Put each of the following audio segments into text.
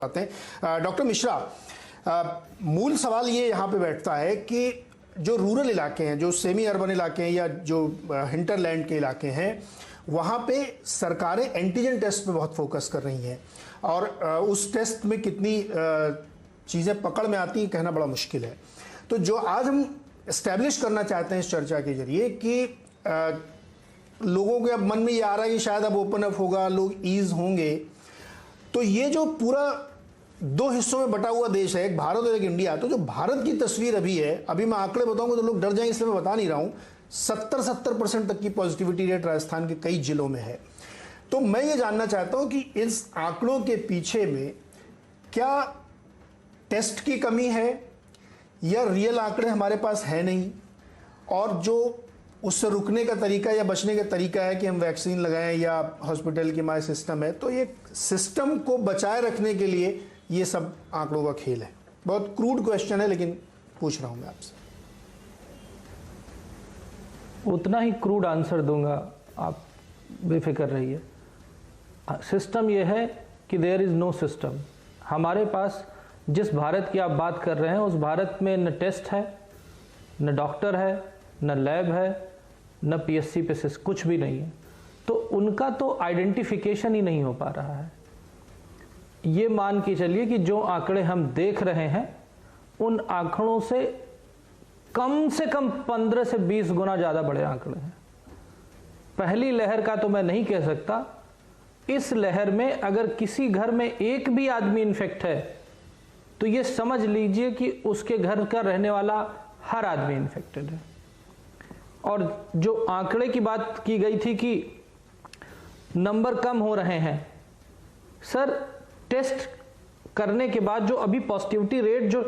आते हैं डॉक्टर मिश्रा, मूल सवाल ये यहाँ पे बैठता है कि जो रूरल इलाके हैं, जो सेमी अर्बन इलाके हैं या जो हिंटरलैंड के इलाके हैं, वहाँ पे सरकारें एंटीजन टेस्ट पे बहुत फोकस कर रही हैं और उस टेस्ट में कितनी चीज़ें पकड़ में आती हैं कहना बड़ा मुश्किल है। तो जो आज हम इस्टेब्लिश करना चाहते हैं इस चर्चा के जरिए कि लोगों के अब मन में ये आ रहा है कि शायद अब ओपन अप होगा, लोग ईज होंगे, तो ये जो पूरा दो हिस्सों में बटा हुआ देश है, एक भारत और एक इंडिया, तो जो भारत की तस्वीर अभी है, अभी मैं आंकड़े बताऊंगा तो लोग डर जाएंगे इसलिए मैं बता नहीं रहा हूं, 70% तक की पॉजिटिविटी रेट राजस्थान के कई जिलों में है। तो मैं ये जानना चाहता हूं कि इस आंकड़ों के पीछे में क्या टेस्ट की कमी है या रियल आंकड़े हमारे पास है नहीं, और जो उससे रुकने का तरीका या बचने का तरीका है कि हम वैक्सीन लगाएं या हॉस्पिटल की हमारे सिस्टम है, तो ये सिस्टम को बचाए रखने के लिए ये सब आंकड़ों का खेल है। बहुत क्रूड क्वेश्चन है लेकिन पूछ रहा हूं मैं आपसे। उतना ही क्रूड आंसर दूंगा, आप बेफिक्र रहिए। सिस्टम यह है कि देयर इज नो सिस्टम। हमारे पास जिस भारत की आप बात कर रहे हैं उस भारत में न टेस्ट है, न डॉक्टर है, न लैब है, न पीएससी पे कुछ भी नहीं है। तो उनका तो आइडेंटिफिकेशन ही नहीं हो पा रहा है। ये मान के चलिए कि जो आंकड़े हम देख रहे हैं उन आंकड़ों से कम 15 से 20 गुना ज़्यादा बड़े आंकड़े हैं। पहली लहर का तो मैं नहीं कह सकता। इस लहर में अगर किसी घर में एक भी आदमी इन्फेक्ट है तो ये समझ लीजिए कि उसके घर का रहने वाला हर आदमी इन्फेक्टेड है। और जो आंकड़े की बात की गई थी कि नंबर कम हो रहे हैं, सर टेस्ट करने के बाद जो अभी पॉजिटिविटी रेट जो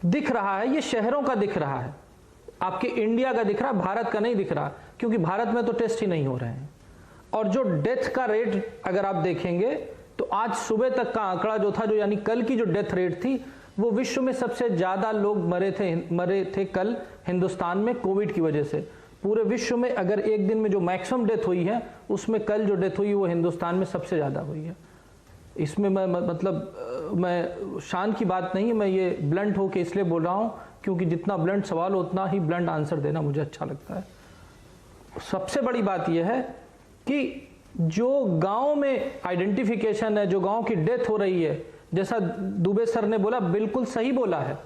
दिख रहा है ये शहरों का दिख रहा है, आपके इंडिया का दिख रहा है, भारत का नहीं दिख रहा, क्योंकि भारत में तो टेस्ट ही नहीं हो रहे हैं। और जो डेथ का रेट अगर आप देखेंगे तो आज सुबह तक का आंकड़ा जो था, जो यानी कल की जो डेथ रेट थी, वो विश्व में सबसे ज्यादा लोग मरे थे कल हिंदुस्तान में कोविड की वजह से। पूरे विश्व में अगर एक दिन में जो मैक्सिमम डेथ हुई है उसमें कल जो डेथ हुई वो हिंदुस्तान में सबसे ज़्यादा हुई है। इसमें मैं शान की बात नहीं है, मैं ये ब्लंट होके इसलिए बोल रहा हूँ क्योंकि जितना ब्लंट सवाल हो उतना ही ब्लंट आंसर देना मुझे अच्छा लगता है। सबसे बड़ी बात यह है कि जो गाँव में आइडेंटिफिकेशन है, जो गाँव की डेथ हो रही है, जैसा दुबे सर ने बोला, बिल्कुल सही बोला है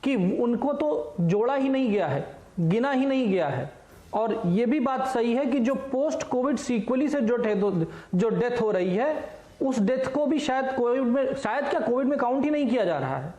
कि उनको तो जोड़ा ही नहीं गया है, गिना ही नहीं गया है। और ये भी बात सही है कि जो पोस्ट कोविड सीक्वली से जो डेथ हो रही है उस डेथ को भी शायद कोविड में काउंट ही नहीं किया जा रहा है।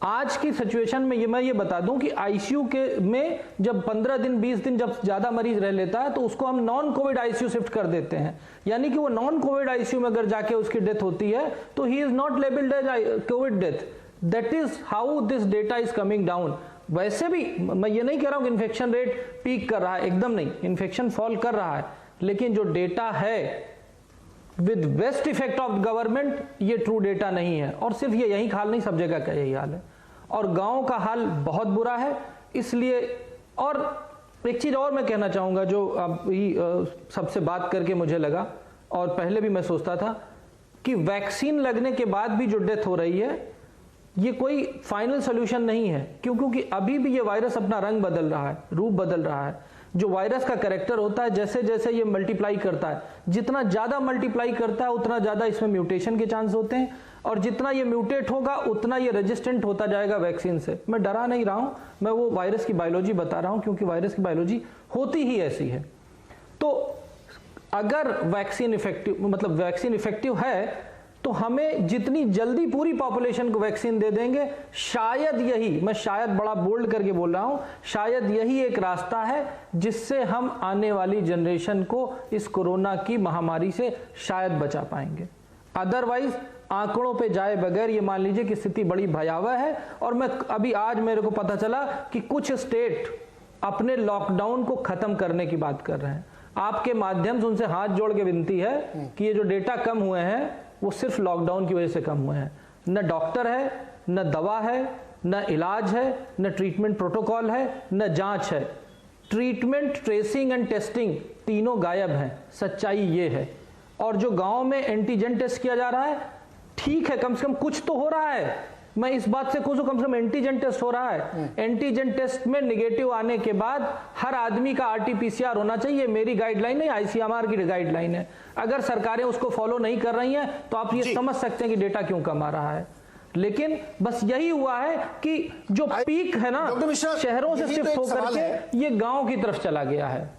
आज की सिचुएशन में मैं ये बता दूं कि आईसीयू के में जब 15 दिन 20 दिन जब ज्यादा मरीज रह लेता है तो उसको हम नॉन कोविड आईसीयू शिफ्ट कर देते हैं, यानी कि वो नॉन कोविड आईसीयू में अगर जाके उसकी डेथ होती है तो he is not labelled as COVID death. That is how this data is coming down. वैसे भी मैं ये नहीं कह रहा हूं कि इन्फेक्शन रेट पीक कर रहा है, एकदम नहीं, इन्फेक्शन फॉल कर रहा है, लेकिन जो डेटा है with best effect of government ये ट्रू डेटा नहीं है। और सिर्फ ये यही हाल नहीं, सब जगह का यही हाल है। और गांव का हाल बहुत बुरा है। इसलिए और एक चीज और मैं कहना चाहूंगा जो अभी सबसे बात करके मुझे लगा और पहले भी मैं सोचता था कि वैक्सीन लगने के बाद भी जो डेथ हो रही है ये कोई फाइनल सोल्यूशन नहीं है। क्योंकि अभी भी ये वायरस अपना रंग बदल रहा है, रूप बदल रहा है। जो वायरस का कैरेक्टर होता है, जैसे जैसे ये मल्टीप्लाई करता है, जितना ज्यादा मल्टीप्लाई करता है उतना ज्यादा इसमें म्यूटेशन के चांस होते हैं, और जितना ये म्यूटेट होगा उतना ये रेजिस्टेंट होता जाएगा वैक्सीन से। मैं डरा नहीं रहा हूं, मैं वो वायरस की बायोलॉजी बता रहा हूं क्योंकि वायरस की बायोलॉजी होती ही ऐसी है। तो अगर वैक्सीन इफेक्टिव है तो हमें जितनी जल्दी पूरी पॉपुलेशन को वैक्सीन दे देंगे, शायद यही, मैं शायद बड़ा बोल्ड करके बोल रहा हूं, शायद यही एक रास्ता है जिससे हम आने वाली जनरेशन को इस कोरोना की महामारी से शायद बचा पाएंगे। अदरवाइज आंकड़ों पे जाए बगैर ये मान लीजिए कि स्थिति बड़ी भयावह है। और मैं अभी आज मेरे को पता चला कि कुछ स्टेट अपने लॉकडाउन को खत्म करने की बात कर रहे हैं। आपके माध्यम से उनसे हाथ जोड़ के विनती है कि ये जो डेटा कम हुए हैं वो सिर्फ लॉकडाउन की वजह से कम हुए हैं। न डॉक्टर है, न दवा है, न इलाज है, न ट्रीटमेंट प्रोटोकॉल है, न जांच है। ट्रीटमेंट, ट्रेसिंग एंड टेस्टिंग तीनों गायब हैं। सच्चाई ये है। और जो गांव में एंटीजन टेस्ट किया जा रहा है, ठीक है, कम से कम कुछ तो हो रहा है। मैं इस बात से खुश हूं, कम से कम एंटीजन टेस्ट हो रहा है। एंटीजन टेस्ट में निगेटिव आने के बाद हर आदमी का आरटीपीसीआर होना चाहिए। मेरी गाइडलाइन नहीं, आईसीएमआर की गाइडलाइन है। अगर सरकारें उसको फॉलो नहीं कर रही हैं तो आप ये समझ सकते हैं कि डेटा क्यों कम आ रहा है। लेकिन बस यही हुआ है कि जो पीक है ना, शहरों से शिफ्ट होकर के ये गांव की तरफ चला गया है।